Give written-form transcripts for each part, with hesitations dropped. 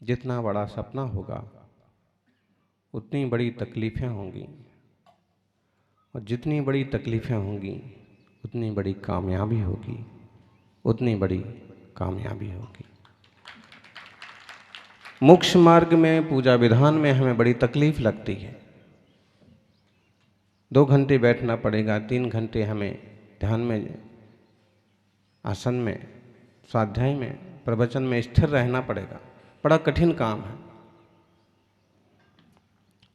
जितना बड़ा सपना होगा उतनी बड़ी तकलीफ़ें होंगी, और जितनी बड़ी तकलीफ़ें होंगी उतनी बड़ी कामयाबी होगी, उतनी बड़ी कामयाबी होगी। मोक्ष मार्ग में, पूजा विधान में हमें बड़ी तकलीफ़ लगती है। 2 घंटे बैठना पड़ेगा, 3 घंटे हमें ध्यान में, आसन में, स्वाध्याय में, प्रवचन में स्थिर रहना पड़ेगा। बड़ा कठिन काम है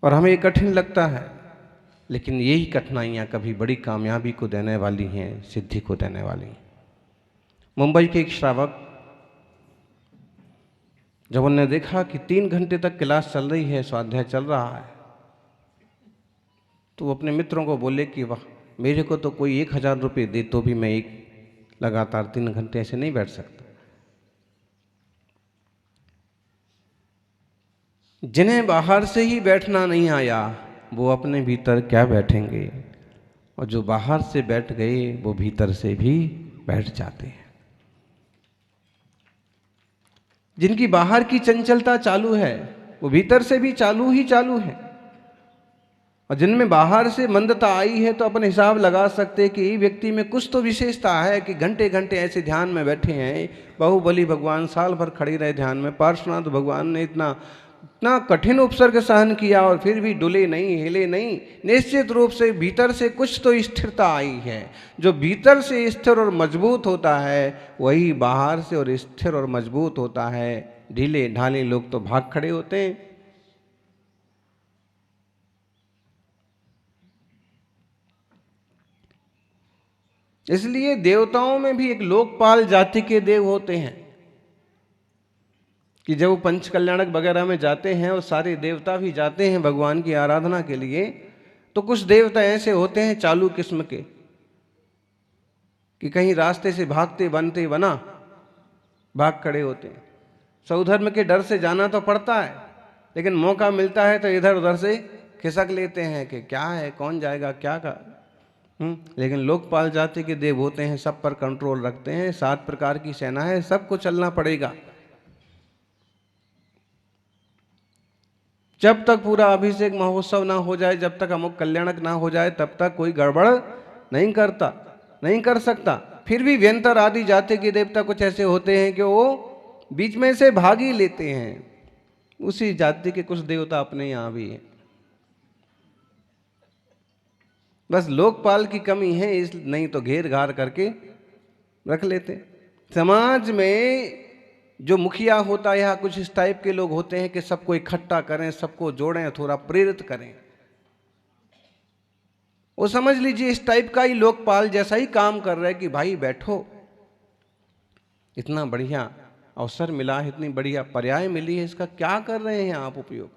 और हमें ये कठिन लगता है, लेकिन यही कठिनाइयाँ कभी बड़ी कामयाबी को देने वाली हैं, सिद्धि को देने वाली हैं। मुंबई के एक श्रावक, जब उन्होंने देखा कि 3 घंटे तक क्लास चल रही है, स्वाध्याय चल रहा है, तो वो अपने मित्रों को बोले कि वाह, मेरे को तो कोई 1000 रुपये दे तो भी मैं एक लगातार 3 घंटे ऐसे नहीं बैठ सकता। जिन्हें बाहर से ही बैठना नहीं आया वो अपने भीतर क्या बैठेंगे, और जो बाहर से बैठ गए वो भीतर से भी बैठ जाते हैं। जिनकी बाहर की चंचलता चालू है वो भीतर से भी चालू ही चालू है, और जिनमें बाहर से मंदता आई है तो अपन हिसाब लगा सकते हैं कि व्यक्ति में कुछ तो विशेषता है कि घंटे घंटे ऐसे ध्यान में बैठे हैं। बाहुबली भगवान साल भर खड़े रहे ध्यान में, पार्श्वनाथ भगवान ने इतना कठिन उपसर्ग सहन किया और फिर भी डुले नहीं, हिले नहीं। निश्चित रूप से भीतर से कुछ तो स्थिरता आई है। जो भीतर से स्थिर और मजबूत होता है वही बाहर से और स्थिर और मजबूत होता है। ढीले ढाले लोग तो भाग खड़े होते हैं। इसलिए देवताओं में भी एक लोकपाल जाति के देव होते हैं कि जब वो पंच कल्याणक वगैरह में जाते हैं और सारे देवता भी जाते हैं भगवान की आराधना के लिए, तो कुछ देवता ऐसे होते हैं चालू किस्म के कि कहीं रास्ते से भागते बनते बना भाग खड़े होते हैं। सौधर्म के डर से जाना तो पड़ता है, लेकिन मौका मिलता है तो इधर उधर से खिसक लेते हैं कि क्या है, कौन जाएगा, क्या का। लेकिन लोकपाल जाति के देव होते हैं, सब पर कंट्रोल रखते हैं। 7 प्रकार की सेना है, सबको चलना पड़ेगा। जब तक पूरा अभिषेक महोत्सव ना हो जाए, जब तक अमुक कल्याणक ना हो जाए, तब तक कोई गड़बड़ नहीं कर सकता। फिर भी व्यंतर आदि जाति के देवता कुछ ऐसे होते हैं कि वो बीच में से भाग ही लेते हैं। उसी जाति के कुछ देवता अपने यहाँ भी हैं। बस लोकपाल की कमी है, इस नहीं तो घेर घार करके रख लेते। समाज में जो मुखिया होता है, यहाँ कुछ इस टाइप के लोग होते हैं कि सबको इकट्ठा करें, सबको जोड़ें, थोड़ा प्रेरित करें। वो समझ लीजिए इस टाइप का ही लोकपाल जैसा ही काम कर रहे हैं कि भाई बैठो, इतना बढ़िया अवसर मिला है, इतनी बढ़िया पर्याय मिली है, इसका क्या कर रहे हैं आप उपयोग।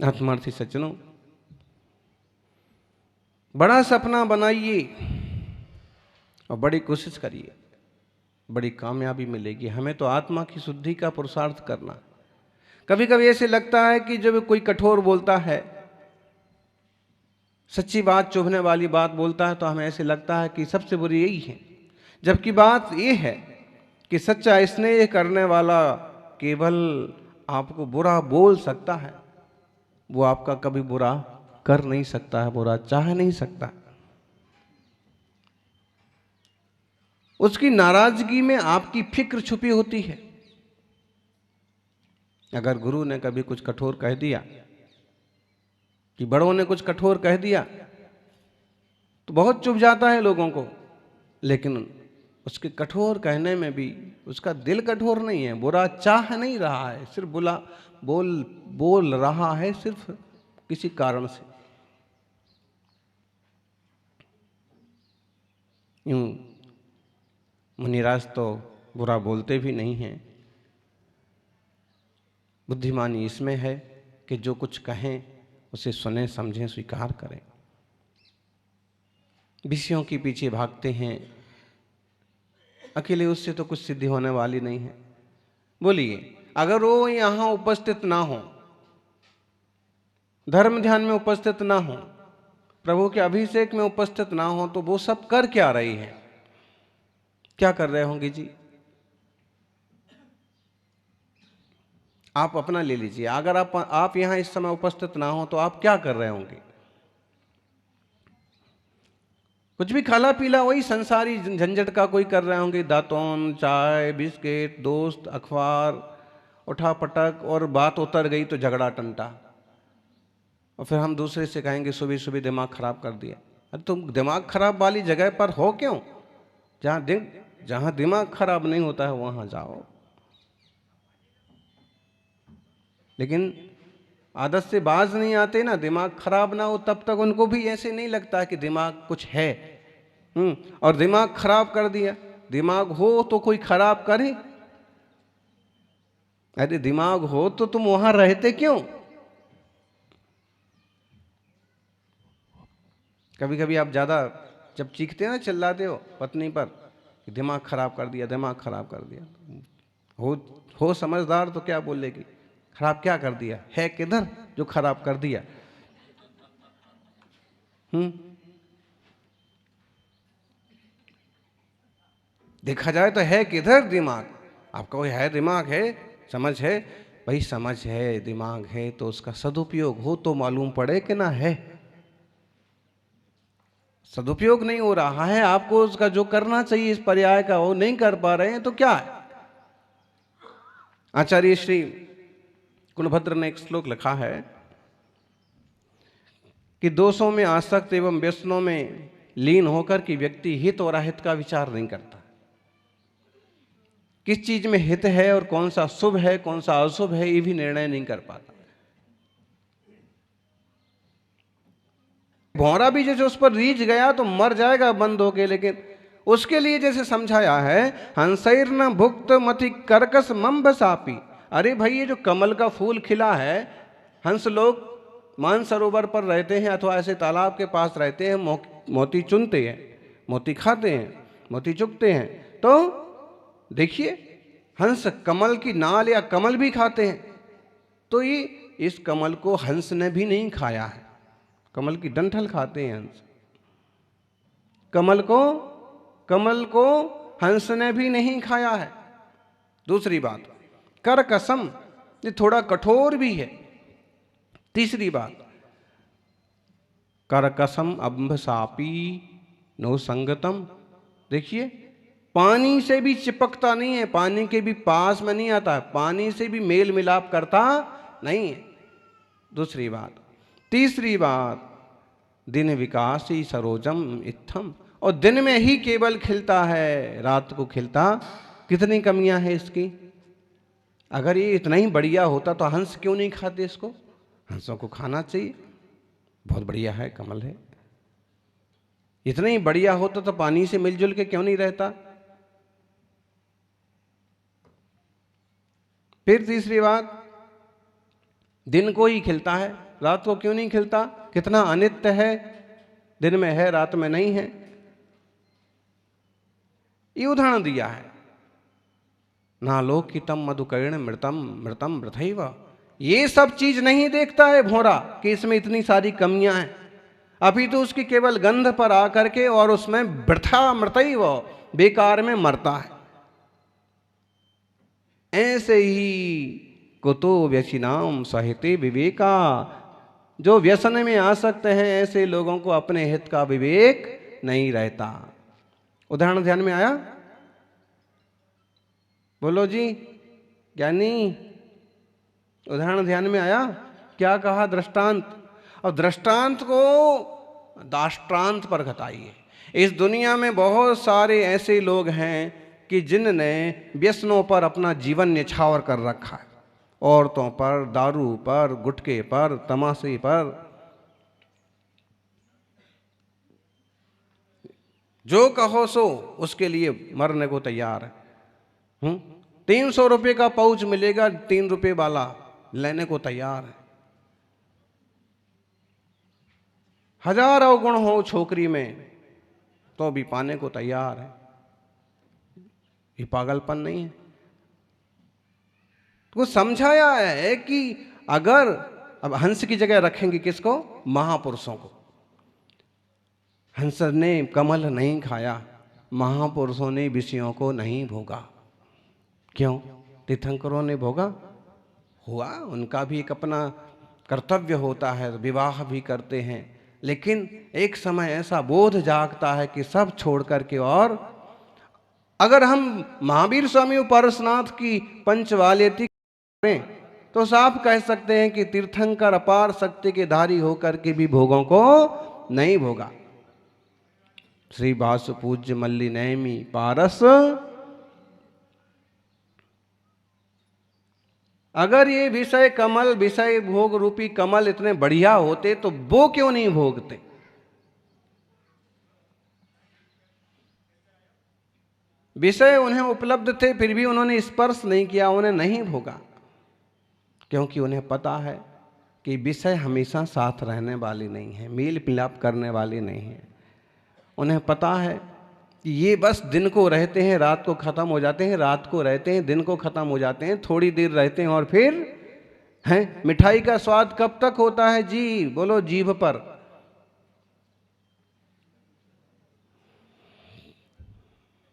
आत्मार्थी सज्जनों, बड़ा सपना बनाइए और बड़ी कोशिश करिए, बड़ी कामयाबी मिलेगी। हमें तो आत्मा की शुद्धि का पुरुषार्थ करना। कभी कभी ऐसे लगता है कि जब कोई कठोर बोलता है, सच्ची बात, चुभने वाली बात बोलता है, तो हमें ऐसे लगता है कि सबसे बुरी यही है। जबकि बात यह है कि सच्चा स्नेह करने वाला केवल आपको बुरा बोल सकता है, वो आपका कभी बुरा कर नहीं सकता है, बुरा चाह नहीं सकता। उसकी नाराजगी में आपकी फिक्र छुपी होती है। अगर गुरु ने कभी कुछ कठोर कह दिया, कि बड़ों ने कुछ कठोर कह दिया, तो बहुत चुभ जाता है लोगों को। लेकिन उसके कठोर कहने में भी उसका दिल कठोर नहीं है, बुरा चाह नहीं रहा है, सिर्फ बोल रहा है, सिर्फ किसी कारण से। यूं मुनिराज तो बुरा बोलते भी नहीं हैं। बुद्धिमानी इसमें है कि जो कुछ कहें उसे सुने, समझें, स्वीकार करें। विषयों के पीछे भागते हैं अकेले, उससे तो कुछ सिद्धि होने वाली नहीं है। बोलिए, अगर वो यहाँ उपस्थित ना हो, धर्म ध्यान में उपस्थित ना हो, प्रभु के अभिषेक में उपस्थित ना हो, तो वो सब कर क्या रही है, क्या कर रहे होंगे जी? आप अपना ले लीजिए, अगर आप यहां इस समय उपस्थित ना हो तो आप क्या कर रहे होंगे? कुछ भी खाला पीला वही संसारी झंझट का कोई कर रहे होंगे, दातून, चाय, बिस्किट, दोस्त, अखबार, उठा पटक, और बात उतर गई तो झगड़ा टंटा, और फिर हम दूसरे से कहेंगे सुबह सुबह दिमाग खराब कर दिया। अरे तुम दिमाग खराब वाली जगह पर हो क्यों? जहां दिमाग खराब नहीं होता है वहां जाओ। लेकिन आदत से बाज नहीं आते ना, दिमाग खराब ना हो तब तक उनको भी ऐसे नहीं लगता कि दिमाग कुछ है। और दिमाग खराब कर दिया, दिमाग हो तो कोई खराब करे? अरे दिमाग हो तो तुम वहां रहते क्यों? कभी कभी आप ज्यादा जब चीखते हो ना, चिल्लाते हो पत्नी पर कि दिमाग खराब कर दिया, दिमाग खराब कर दिया, हो समझदार तो क्या बोलेगी? खराब क्या कर दिया है, किधर जो खराब कर दिया? देखा जाए तो है किधर दिमाग? आपका है दिमाग है, समझ है, भाई समझ है, दिमाग है तो उसका सदुपयोग हो तो मालूम पड़े कि ना है। सदुपयोग नहीं हो रहा है, आपको उसका जो करना चाहिए इस पर्याय का वो नहीं कर पा रहे हैं, तो क्या है? आचार्य श्री कुलभद्र ने एक श्लोक लिखा है कि दोषों में आसक्त एवं व्यसनों में लीन होकर कि व्यक्ति हित और अहित का विचार नहीं करता। किस चीज में हित है और कौन सा शुभ है कौन सा अशुभ है ये भी निर्णय नहीं कर पाता। भौरा भी जैसे उस पर रीझ गया तो मर जाएगा बंद होके, लेकिन उसके लिए जैसे समझाया है, हंसैर न भुक्त मति कर्कस मंभ सापी। अरे भाई ये जो कमल का फूल खिला है, हंस लोग मानसरोवर पर रहते हैं अथवा ऐसे तालाब के पास रहते हैं, मोती चुनते हैं, मोती खाते हैं, मोती चुगते हैं। तो देखिए हंस कमल की नाल या कमल भी खाते हैं, तो ये इस कमल को हंस ने भी नहीं खाया है, कमल की डंठल खाते हैं हंस। कमल को हंस ने भी नहीं खाया है। दूसरी बात, कर कसम, ये थोड़ा कठोर भी है। तीसरी बात, कर कसम अम्भ सापी नो संगतम। देखिए पानी से भी चिपकता नहीं है, पानी के भी पास में नहीं आता है, पानी से भी मेल मिलाप करता नहीं है। दूसरी बात। तीसरी बात, दिन विकासी सरोजम इत्थम, और दिन में ही केवल खिलता है, रात को खिलता। कितनी कमियां हैं इसकी? अगर ये इतना ही बढ़िया होता तो हंस क्यों नहीं खाते इसको? हंसों को खाना चाहिए, बहुत बढ़िया है, कमल है। इतना ही बढ़िया होता तो पानी से मिलजुल के क्यों नहीं रहता? फिर तीसरी बात, दिन को ही खिलता है, रात को क्यों नहीं खिलता? कितना अनित्य है, दिन में है रात में नहीं है। ये उदाहरण दिया है। नालोकितम मधुकर्ण मृतम मृतम मृथैव। ये सब चीज नहीं देखता है भौरा कि इसमें इतनी सारी कमियां हैं, अभी तो उसकी केवल गंध पर आकर के और उसमें वृथा मृतैव, बेकार में मरता है। ऐसे ही कुतो व्यसिनाम सहिते विवेका, जो व्यसन में आ सकते हैं ऐसे लोगों को अपने हित का विवेक नहीं रहता। उदाहरण ध्यान में आया? बोलो जी ज्ञानी, उदाहरण ध्यान में आया? क्या कहा? दृष्टांत। और दृष्टांत को दाष्टांत पर घटाइए। इस दुनिया में बहुत सारे ऐसे लोग हैं कि जिनने व्यसनों पर अपना जीवन न्यछावर कर रखा है, औरतों पर, दारू पर, गुटखे पर, तमाशे पर। जो कहो सो उसके लिए मरने को तैयार है। 300 रुपये का पाउच मिलेगा, 3 रुपये वाला लेने को तैयार है। हजार अवगुण हो छोकरी में तो भी पाने को तैयार है। ये पागलपन नहीं है? तो समझाया है कि अगर अब हंस की जगह रखेंगे किसको? महापुरुषों को। हंस ने कमल नहीं खाया, महापुरुषों ने विषयों को नहीं भोगा। क्यों? तीर्थंकरों ने भोगा हुआ, उनका भी एक अपना कर्तव्य होता है, विवाह भी करते हैं, लेकिन एक समय ऐसा बोध जागता है कि सब छोड़ करके, और अगर हम महावीर स्वामी पारसनाथ की पंचवालेती करें तो साफ कह सकते हैं कि तीर्थंकर अपार शक्ति के धारी होकर के भी भोगों को नहीं भोगा। श्री वासु पूज्य मल्ली नैमी पारस, अगर ये विषय कमल, विषय भोग रूपी कमल इतने बढ़िया होते तो वो क्यों नहीं भोगते? विषय उन्हें उपलब्ध थे फिर भी उन्होंने स्पर्श नहीं किया, उन्हें नहीं भोगा, क्योंकि उन्हें पता है कि विषय हमेशा साथ रहने वाली नहीं है, मेल मिलाप करने वाली नहीं है। उन्हें पता है कि ये बस दिन को रहते हैं, रात को खत्म हो जाते हैं, रात को रहते हैं, दिन को खत्म हो जाते हैं, थोड़ी देर रहते हैं और फिर हैं। मिठाई का स्वाद कब तक होता है जी? बोलो जीभ पर।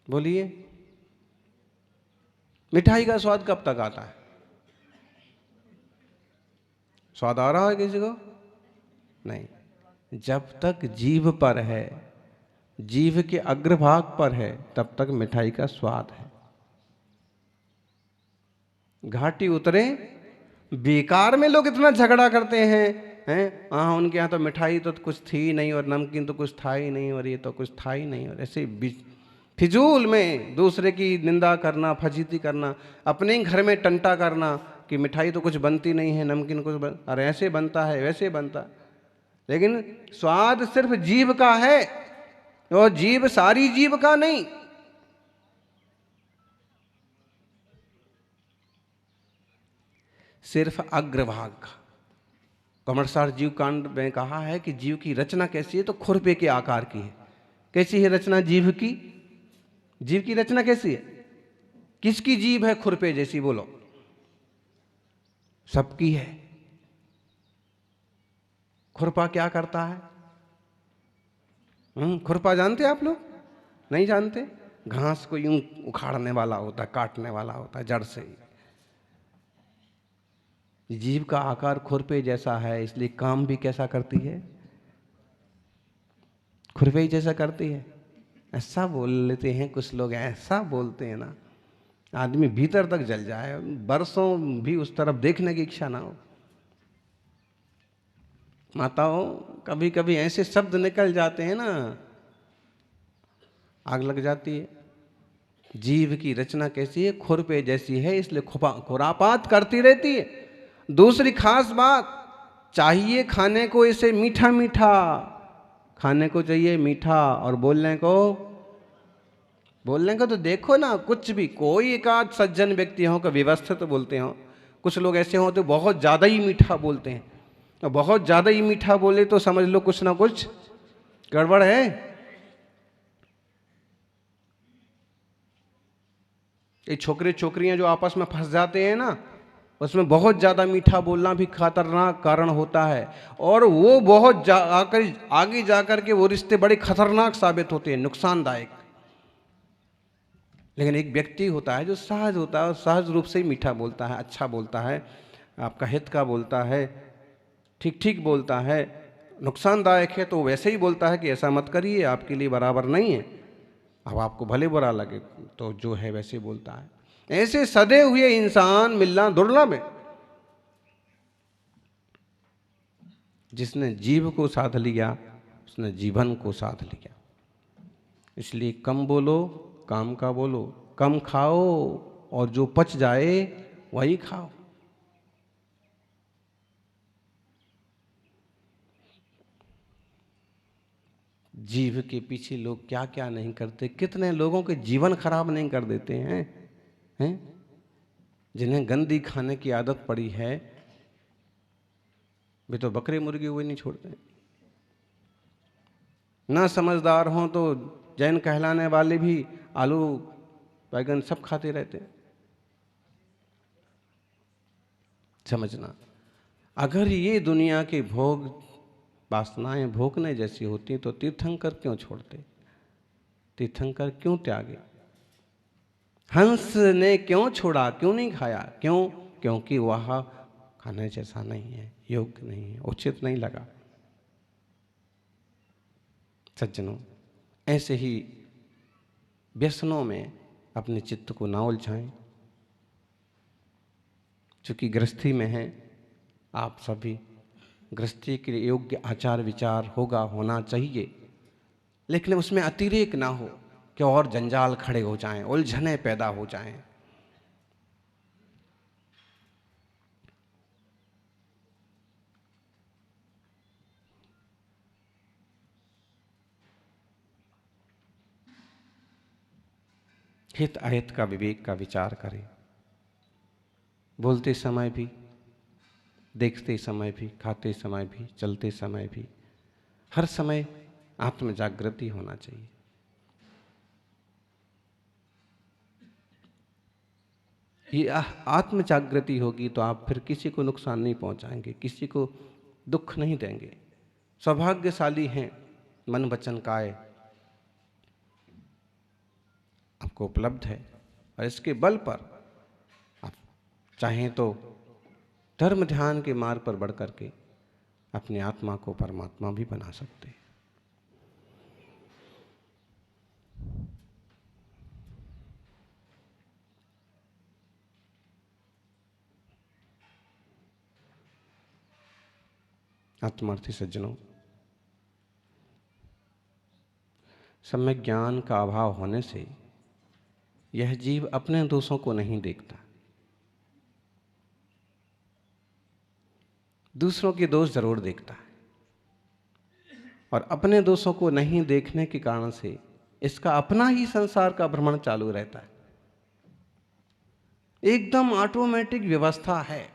बोलिए, मिठाई का स्वाद कब तक आता है? स्वाद आ रहा है किसी को? नहीं, जब तक जीभ पर है, जीभ के अग्रभाग पर है, तब तक मिठाई का स्वाद है। घाटी उतरे, बेकार में लोग इतना झगड़ा करते हैं हाँ उनके यहाँ तो मिठाई तो कुछ थी नहीं और नमकीन तो कुछ था ही नहीं और ये तो कुछ था ही नहीं, और ऐसे फिजूल में दूसरे की निंदा करना, फजीती करना, अपने ही घर में टंटा करना कि मिठाई तो कुछ बनती नहीं है, नमकीन कुछ अरे ऐसे बनता है, वैसे बनता है। लेकिन स्वाद सिर्फ जीभ का है, और जीभ सारी जीभ का नहीं। सिर्फ अग्रभाग का। कमरसार जीव कांड में कहा है कि जीव की रचना कैसी है, तो खुरपे के आकार की है। कैसी है रचना जीव की? जीव की रचना कैसी है? किसकी जीभ है खुरपे जैसी? बोलो। सबकी है। खुरपा क्या करता है? खुरपा जानते आप लोग? नहीं जानते? घास को यूं उखाड़ने वाला होता है, काटने वाला होता है जड़ से ही। जीभ का आकार खुरपे जैसा है, इसलिए काम भी कैसा करती है? खुरपे ही जैसा करती है। ऐसा बोल लेते हैं कुछ लोग, ऐसा बोलते हैं ना आदमी भीतर तक जल जाए, बरसों भी उस तरफ देखने की इच्छा ना हो। माताओं, कभी कभी ऐसे शब्द निकल जाते हैं ना, आग लग जाती है। जीभ की रचना कैसी है? खुरपे जैसी है, इसलिए खुरापात करती रहती है। दूसरी खास बात, चाहिए खाने को इसे मीठा मीठा, खाने को चाहिए मीठा, और बोलने को तो देखो ना, कुछ भी कोई एक आध सज्जन व्यक्ति हो का व्यवस्थित तो बोलते हो, कुछ लोग ऐसे होते बहुत ज़्यादा ही मीठा बोलते हैं, और बहुत ज़्यादा ही मीठा बोले तो समझ लो कुछ ना कुछ गड़बड़ है। ये छोकरे छोकरियां जो आपस में फंस जाते हैं ना, उसमें बहुत ज़्यादा मीठा बोलना भी खतरनाक कारण होता है, और वो बहुत आगे जाकर के वो रिश्ते बड़े खतरनाक साबित होते हैं, नुकसानदायक। लेकिन एक व्यक्ति होता है जो सहज होता है और सहज रूप से ही मीठा बोलता है, अच्छा बोलता है, आपका हित का बोलता है, ठीक ठीक बोलता है। नुकसानदायक है तो वैसे ही बोलता है कि ऐसा मत करिए, आपके लिए बराबर नहीं है। अब आपको भले बुरा लगे तो जो है वैसे बोलता है। ऐसे सदे हुए इंसान मिलना दुर्लभ है। जिसने जीव को साध लिया उसने जीवन को साध लिया। इसलिए कम बोलो, काम का बोलो, कम खाओ और जो पच जाए वही खाओ। जीव के पीछे लोग क्या क्या नहीं करते, कितने लोगों के जीवन खराब नहीं कर देते हैं जिन्हें गंदी खाने की आदत पड़ी है, वे तो बकरे मुर्गे हुए नहीं छोड़ते। ना समझदार हों तो जैन कहलाने वाले भी आलू बैगन सब खाते रहते हैं। समझना, अगर ये दुनिया के भोग वासनाएं भोगने जैसी होती तो तीर्थंकर क्यों छोड़ते, तीर्थंकर क्यों त्यागे, हंस ने क्यों छोड़ा, क्यों नहीं खाया, क्यों? क्योंकि वह खाने जैसा नहीं है, योग्य नहीं है, उचित नहीं लगा। सज्जनों, ऐसे ही व्यसनों में अपने चित्त को ना उलझाएं। चूंकि गृहस्थी में हैं आप सभी, गृहस्थी के योग्य आचार विचार होना चाहिए, लेकिन उसमें अतिरेक ना हो कि और जंजाल खड़े हो जाएं, उलझने पैदा हो जाएं। हित अहित का विवेक का विचार करें, बोलते समय भी, देखते समय भी, खाते समय भी, चलते समय भी, हर समय आत्म जागृति होना चाहिए। ये आत्म जागृति होगी तो आप फिर किसी को नुकसान नहीं पहुंचाएंगे, किसी को दुख नहीं देंगे। सौभाग्यशाली हैं मन वचन काया आपको उपलब्ध है, और इसके बल पर आप चाहें तो धर्म ध्यान के मार्ग पर बढ़ करके अपनी आत्मा को परमात्मा भी बना सकते हैं। आत्मार्थी सज्जनों, सम्यक ज्ञान का अभाव होने से यह जीव अपने दोषों को नहीं देखता, दूसरों के दोष जरूर देखता है, और अपने दोषों को नहीं देखने के कारण से इसका अपना ही संसार का भ्रमण चालू रहता है। एकदम ऑटोमेटिक व्यवस्था है।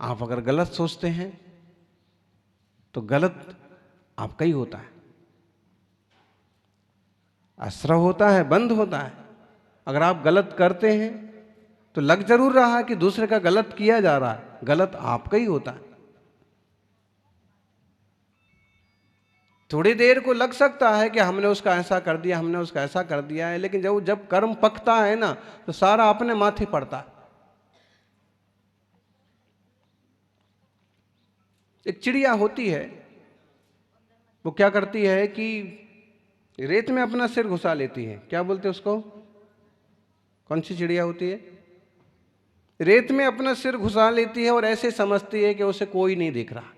आप अगर गलत सोचते हैं तो गलत आपका ही होता है, आश्रय होता है, बंद होता है। अगर आप गलत करते हैं तो लग जरूर रहा है कि दूसरे का गलत किया जा रहा है, गलत आपका ही होता है। थोड़ी देर को लग सकता है कि हमने उसका ऐसा कर दिया, हमने उसका ऐसा कर दिया है, लेकिन जब कर्म पकता है ना तो सारा अपने माथे पड़ता है। एक चिड़िया होती है, वो क्या करती है कि रेत में अपना सिर घुसा लेती है। क्या बोलते हैं उसको? कौन सी चिड़िया होती है? रेत में अपना सिर घुसा लेती है और ऐसे समझती है कि उसे कोई नहीं देख रहा।